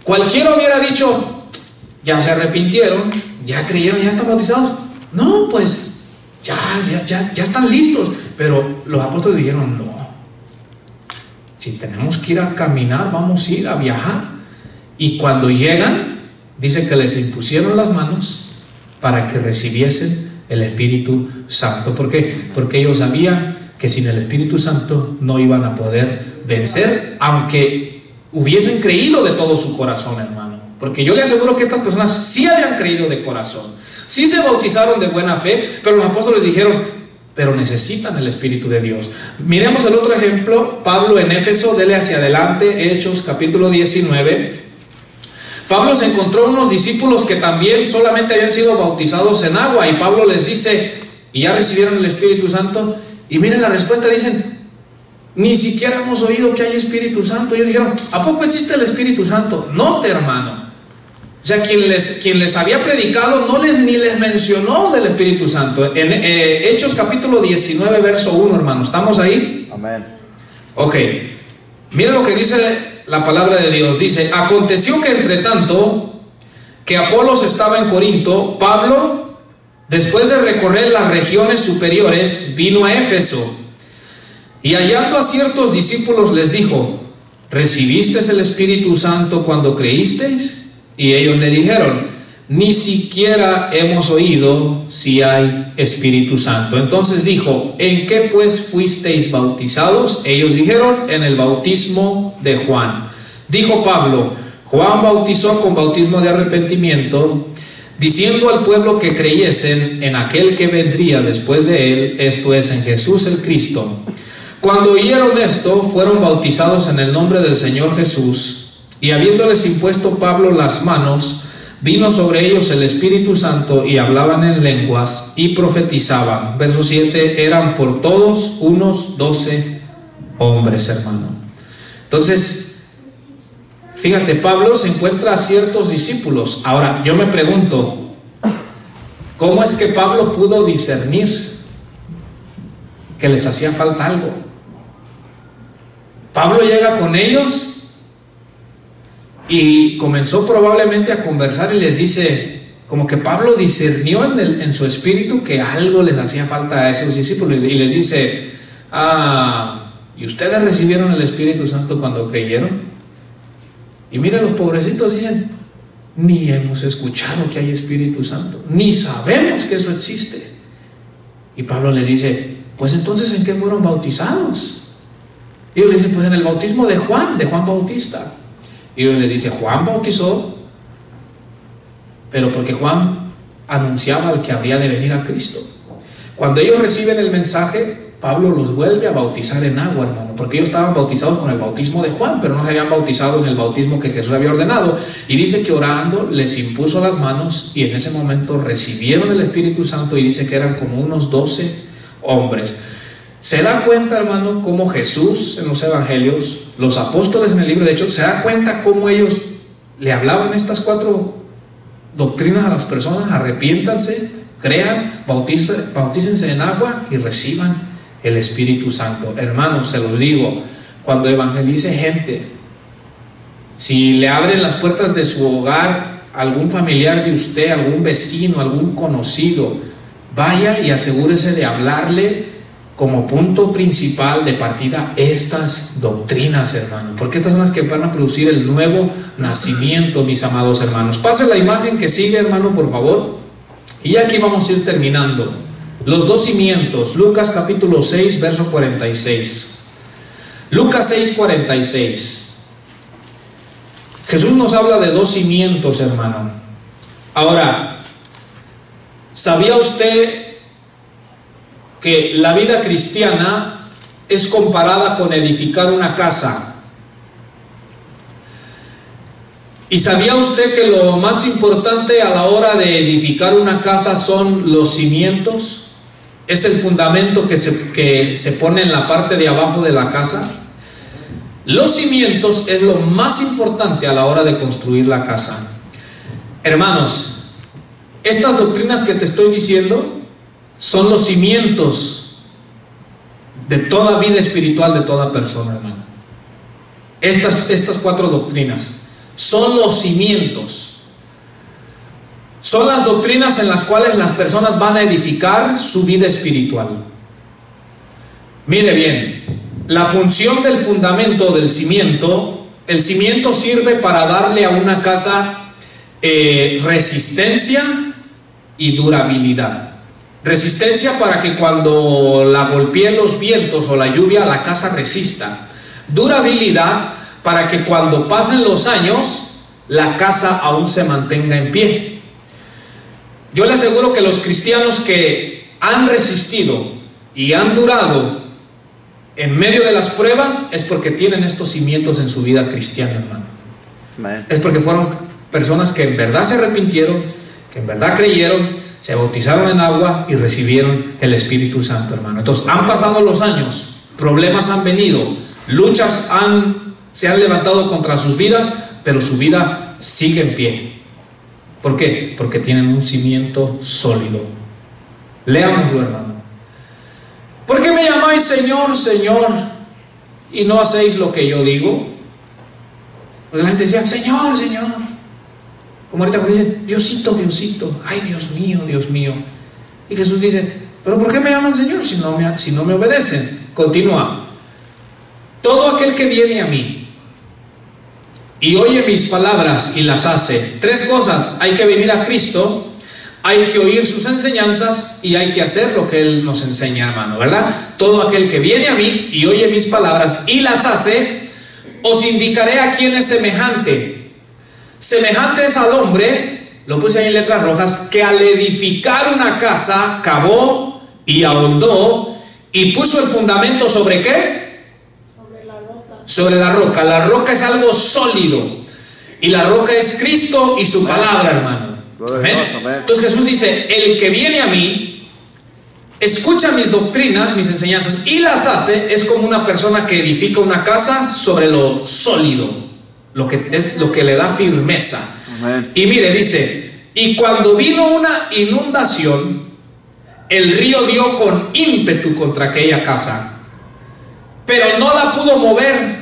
Cualquiera hubiera dicho, ya se arrepintieron, ya creyeron, ya están bautizados. No, pues ya están listos. Pero los apóstoles dijeron, no, si tenemos que ir a caminar, vamos a ir a viajar. Y cuando llegan, dice que les impusieron las manos para que recibiesen el Espíritu Santo. ¿Por qué? Porque ellos sabían que sin el Espíritu Santo no iban a poder vencer, aunque hubiesen creído de todo su corazón, hermano. Porque yo le aseguro que estas personas sí habían creído de corazón, sí se bautizaron de buena fe, pero los apóstoles dijeron, pero necesitan el Espíritu de Dios. Miremos el otro ejemplo, Pablo en Éfeso, dele hacia adelante, Hechos capítulo 19. Pablo se encontró unos discípulos que también solamente habían sido bautizados en agua, y Pablo les dice, ¿y ya recibieron el Espíritu Santo? Y miren la respuesta, dicen, ni siquiera hemos oído que hay Espíritu Santo. Ellos dijeron, ¿a poco existe el Espíritu Santo? No, hermano. O sea, quien les había predicado ni les mencionó del Espíritu Santo. En Hechos capítulo 19, verso 1, hermano, ¿estamos ahí? Amén. Ok, miren lo que dice la palabra de Dios. Dice, aconteció que entre tanto que Apolos estaba en Corinto, Pablo, después de recorrer las regiones superiores, vino a Éfeso, y hallando a ciertos discípulos les dijo, ¿recibisteis el Espíritu Santo cuando creísteis? Y ellos le dijeron, ni siquiera hemos oído si hay Espíritu Santo. Entonces dijo, ¿en qué pues fuisteis bautizados? Ellos dijeron, en el bautismo de Juan. Dijo Pablo, Juan bautizó con bautismo de arrepentimiento, diciendo al pueblo que creyesen en aquel que vendría después de él, esto es, en Jesús el Cristo. Cuando oyeron esto, fueron bautizados en el nombre del Señor Jesús, y habiéndoles impuesto Pablo las manos, vino sobre ellos el Espíritu Santo, y hablaban en lenguas y profetizaban. Verso 7, eran por todos unos 12 hombres, hermano. Entonces, fíjate, Pablo se encuentra a ciertos discípulos. Ahora, yo me pregunto, ¿cómo es que Pablo pudo discernir que les hacía falta algo? Pablo llega con ellos y comenzó probablemente a conversar y les dice, como que Pablo discernió en su espíritu que algo les hacía falta a esos discípulos, y les dice, ¿y ustedes recibieron el Espíritu Santo cuando creyeron? Y miren, los pobrecitos dicen, ni hemos escuchado que hay Espíritu Santo, ni sabemos que eso existe. Y Pablo les dice, pues entonces, ¿en qué fueron bautizados? Y ellos le dicen, pues en el bautismo de Juan Bautista. Y Dios le dice, Juan bautizó, pero porque Juan anunciaba al que habría de venir a Cristo. Cuando ellos reciben el mensaje, Pablo los vuelve a bautizar en agua, hermano, porque ellos estaban bautizados con el bautismo de Juan, pero no se habían bautizado en el bautismo que Jesús había ordenado. Y dice que orando les impuso las manos, y en ese momento recibieron el Espíritu Santo, y dice que eran como unos 12 hombres. Se da cuenta, hermano, cómo Jesús en los evangelios, los apóstoles en el libro de Hechos, se da cuenta cómo ellos le hablaban estas 4 doctrinas a las personas: arrepiéntanse, crean, bautícense en agua y reciban el Espíritu Santo. Hermanos, se los digo, cuando evangelice gente, si le abren las puertas de su hogar a algún familiar de usted, algún vecino, algún conocido, vaya y asegúrese de hablarle como punto principal de partida estas doctrinas, hermano, porque estas son las que van a producir el nuevo nacimiento, mis amados hermanos. Pase la imagen que sigue, hermano, por favor. Y aquí vamos a ir terminando. Los 2 cimientos, Lucas capítulo 6, verso 46. Lucas 6, 46. Jesús nos habla de 2 cimientos, hermano. Ahora, ¿sabía usted que la vida cristiana es comparada con edificar una casa? ¿Y sabía usted que lo más importante a la hora de edificar una casa son los cimientos? Es el fundamento que se pone en la parte de abajo de la casa. Los cimientos es lo más importante a la hora de construir la casa. Hermanos, Estas doctrinas que te estoy diciendo son los cimientos de toda vida espiritual de toda persona, hermano. Estas 4 doctrinas son los cimientos. Son las doctrinas en las cuales las personas van a edificar su vida espiritual. Mire bien, la función del fundamento, del cimiento, el cimiento sirve para darle a una casa resistencia y durabilidad. Resistencia para que cuando la golpeen los vientos o la lluvia, la casa resista. Durabilidad para que cuando pasen los años, la casa aún se mantenga en pie. Yo le aseguro que los cristianos que han resistido y han durado en medio de las pruebas es porque tienen estos cimientos en su vida cristiana, hermano. Amén. Es porque fueron personas que en verdad se arrepintieron, que en verdad creyeron, se bautizaron en agua y recibieron el Espíritu Santo, hermano. Entonces han pasado los años, problemas han venido, luchas se han levantado contra sus vidas, pero su vida sigue en pie. ¿Por qué? Porque tienen un cimiento sólido. Leámoslo, hermano. ¿Por qué me llamáis Señor, Señor, y no hacéis lo que yo digo? Porque la gente decía, Señor, Señor. Como ahorita dicen, Diosito, Diosito, ay Dios mío, Dios mío. Y Jesús dice, pero ¿por qué me llaman Señor si no me obedecen? Continúa. Todo aquel que viene a mí y oye mis palabras y las hace. 3 cosas: hay que venir a Cristo, hay que oír sus enseñanzas y hay que hacer lo que Él nos enseña, hermano, ¿verdad? Todo aquel que viene a mí y oye mis palabras y las hace, os indicaré a quién es semejante. Semejante es al hombre, lo puse ahí en letras rojas, que al edificar una casa cavó y ahondó y puso el fundamento ¿sobre qué? Sobre la roca. Sobre la roca. La roca es algo sólido y la roca es Cristo y su palabra, hermano. ¿Amén? Entonces Jesús dice, el que viene a mí, escucha mis doctrinas, mis enseñanzas y las hace, es como una persona que edifica una casa sobre lo sólido, lo que le da firmeza. Amén. Y mire, dice, y cuando vino una inundación, el río dio con ímpetu contra aquella casa, pero no la pudo mover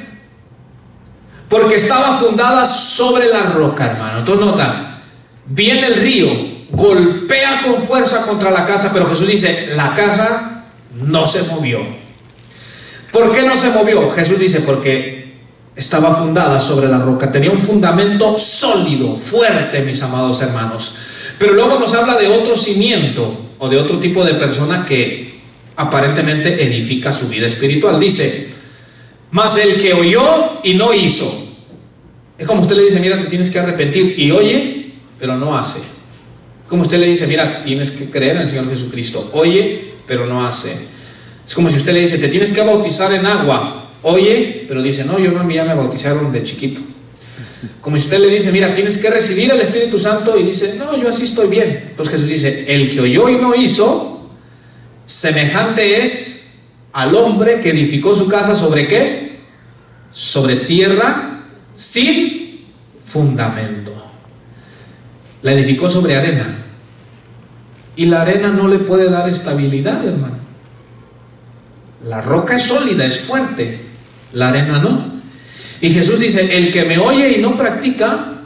porque estaba fundada sobre la roca, hermano. Entonces nota, viene el río, golpea con fuerza contra la casa, pero Jesús dice, la casa no se movió. ¿Por qué no se movió? Jesús dice, porque estaba fundada sobre la roca, tenía un fundamento sólido, fuerte, mis amados hermanos. Pero luego nos habla de otro cimiento o de otro tipo de persona que aparentemente edifica su vida espiritual. Dice, mas el que oyó y no hizo. Es como usted le dice, mira, te tienes que arrepentir, y oye, pero no hace. Como usted le dice, mira, tienes que creer en el Señor Jesucristo, oye, pero no hace. Es como si usted le dice, te tienes que bautizar en agua, oye, pero dice, no, yo no, ya me bautizaron de chiquito. Como si usted le dice, mira, tienes que recibir el Espíritu Santo, y dice, no, yo así estoy bien. Entonces Jesús dice, el que oyó y no hizo, semejante es al hombre que edificó su casa ¿sobre qué? Sobre tierra sin fundamento. La edificó sobre arena, y la arena no le puede dar estabilidad, hermano. La roca es sólida, es fuerte, la arena no. Y Jesús dice, el que me oye y no practica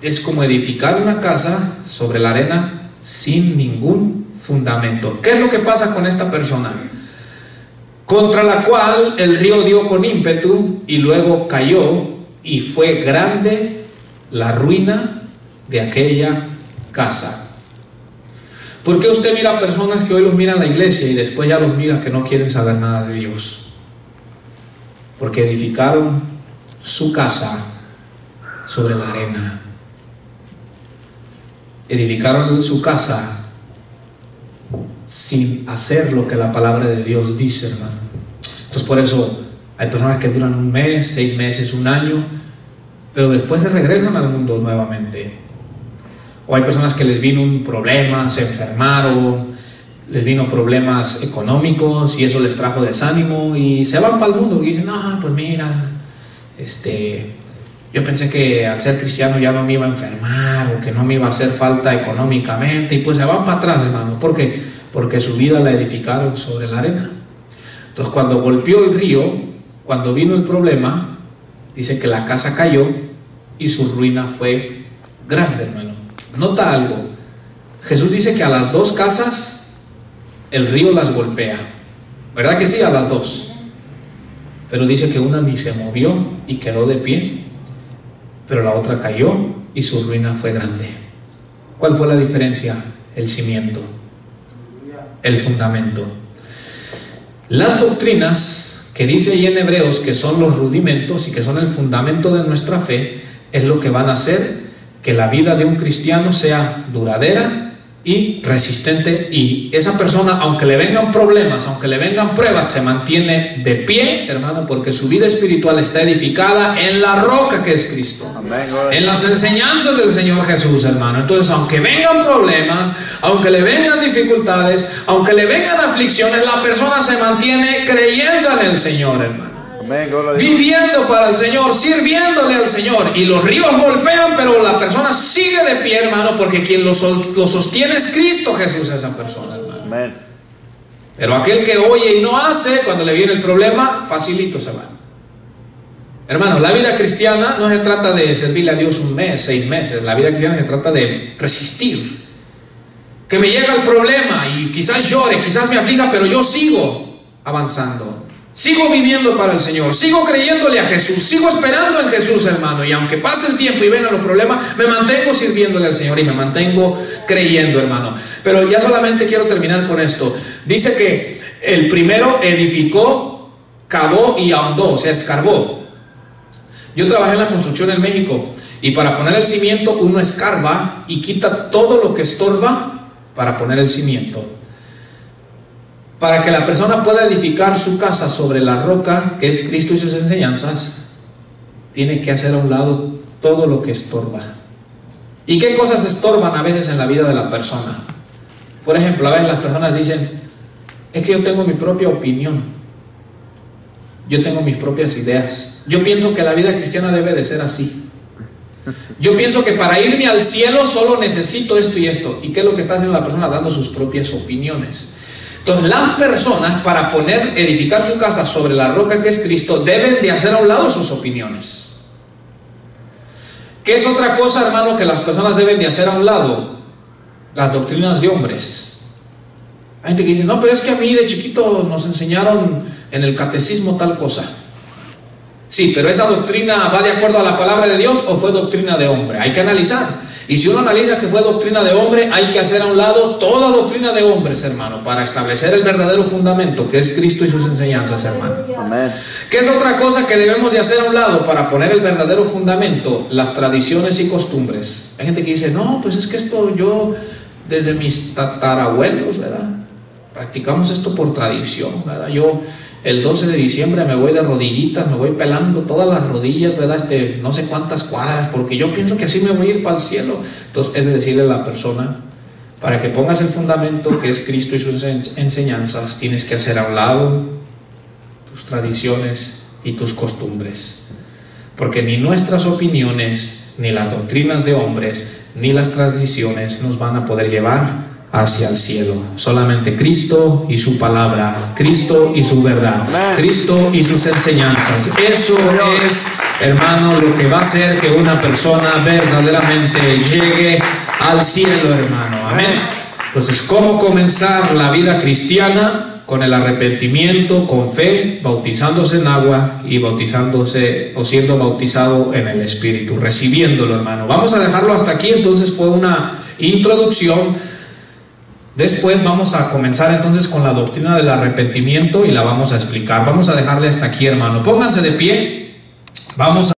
es como edificar una casa sobre la arena sin ningún fundamento. ¿Qué es lo que pasa con esta persona? Contra la cual el río dio con ímpetu y luego cayó, y fue grande la ruina de aquella casa. ¿Por qué usted mira personas que hoy los miran en la iglesia y después ya los mira que no quieren saber nada de Dios? Porque edificaron su casa sobre la arena. Edificaron su casa sin hacer lo que la palabra de Dios dice, hermano. Entonces por eso hay personas que duran 1 mes, 6 meses, 1 año, pero después se regresan al mundo nuevamente. O hay personas que les vino un problema, se enfermaron, les vino problemas económicos y eso les trajo desánimo y se van para el mundo y dicen, no, pues mira, Yo pensé que al ser cristiano ya no me iba a enfermar o que no me iba a hacer falta económicamente, y pues se van para atrás, hermano. ¿Por qué? Porque su vida la edificaron sobre la arena. Entonces, cuando golpeó el río, cuando vino el problema, dice que la casa cayó y su ruina fue grande, hermano. Nota algo. Jesús dice que a las dos casas el río las golpea. ¿Verdad que sí? A las dos. Pero dice que una ni se movió y quedó de pie, pero la otra cayó y su ruina fue grande. ¿Cuál fue la diferencia? El cimiento, el fundamento. Las doctrinas que dice ahí en Hebreos que son los rudimentos y que son el fundamento de nuestra fe, es lo que van a hacer que la vida de un cristiano sea duradera y resistente, y esa persona, aunque le vengan problemas, aunque le vengan pruebas, se mantiene de pie, hermano, porque su vida espiritual está edificada en la roca que es Cristo, en las enseñanzas del Señor Jesús, hermano. Entonces, aunque vengan problemas, aunque le vengan dificultades, aunque le vengan aflicciones, la persona se mantiene creyendo en el Señor, hermano, viviendo para el Señor, sirviéndole al Señor. Y los ríos golpean, pero la persona sigue de pie, hermano, porque quien lo sostiene es Cristo Jesús, esa persona, hermano. Amén. Pero aquel que oye y no hace, cuando le viene el problema, facilito se va. Hermano, la vida cristiana no se trata de servirle a Dios un mes, 6 meses. La vida cristiana se trata de resistir. Que me llega el problema y quizás llore, quizás me aflija, pero yo sigo avanzando. Sigo viviendo para el Señor, sigo creyéndole a Jesús, sigo esperando en Jesús, hermano. Y aunque pase el tiempo y vengan los problemas, me mantengo sirviéndole al Señor y me mantengo creyendo, hermano. Pero ya solamente quiero terminar con esto. Dice que el primero edificó, cavó y ahondó, o sea, escarbó. Yo trabajé en la construcción en México, y para poner el cimiento uno escarba y quita todo lo que estorba para poner el cimiento. Para que la persona pueda edificar su casa sobre la roca que es Cristo y sus enseñanzas, tiene que hacer a un lado todo lo que estorba. ¿Y qué cosas estorban a veces en la vida de la persona? Por ejemplo, a veces las personas dicen: es que yo tengo mi propia opinión, yo tengo mis propias ideas, yo pienso que la vida cristiana debe de ser así, yo pienso que para irme al cielo solo necesito esto y esto. ¿Y qué es lo que está haciendo la persona? Dando sus propias opiniones. Entonces, las personas, para edificar su casa sobre la roca que es Cristo, deben de hacer a un lado sus opiniones. ¿Qué es otra cosa, hermano, que las personas deben de hacer a un lado? Las doctrinas de hombres. Hay gente que dice: no, pero es que a mí de chiquito nos enseñaron en el catecismo tal cosa. Sí, pero ¿esa doctrina va de acuerdo a la palabra de Dios o fue doctrina de hombre? Hay que analizar. Y si uno analiza que fue doctrina de hombre, hay que hacer a un lado toda doctrina de hombres, hermano, para establecer el verdadero fundamento que es Cristo y sus enseñanzas, hermano. Amén. ¿Qué es otra cosa que debemos de hacer a un lado para poner el verdadero fundamento? Las tradiciones y costumbres. Hay gente que dice: no, pues es que esto yo desde mis tatarabuelos, ¿verdad? Practicamos esto por tradición, ¿verdad? Yo el 12 de diciembre me voy de rodillitas, me voy pelando todas las rodillas, ¿verdad? No sé cuántas cuadras, porque yo pienso que así me voy a ir para el cielo. Entonces, es de decirle a la persona: para que pongas el fundamento que es Cristo y sus enseñanzas, tienes que hacer a un lado tus tradiciones y tus costumbres. Porque ni nuestras opiniones, ni las doctrinas de hombres, ni las tradiciones nos van a poder llevar hacia el cielo. Solamente Cristo y su palabra, Cristo y su verdad, Cristo y sus enseñanzas. Eso es, hermano, lo que va a hacer que una persona verdaderamente llegue al cielo, hermano. Amén. Entonces, ¿cómo comenzar la vida cristiana? Con el arrepentimiento, con fe, bautizándose en agua y bautizándose o siendo bautizado en el Espíritu, recibiéndolo, hermano. Vamos a dejarlo hasta aquí. Entonces, fue una introducción. Después vamos a comenzar entonces con la doctrina del arrepentimiento y la vamos a explicar. Vamos a dejarle hasta aquí, hermano. Pónganse de pie. Vamos a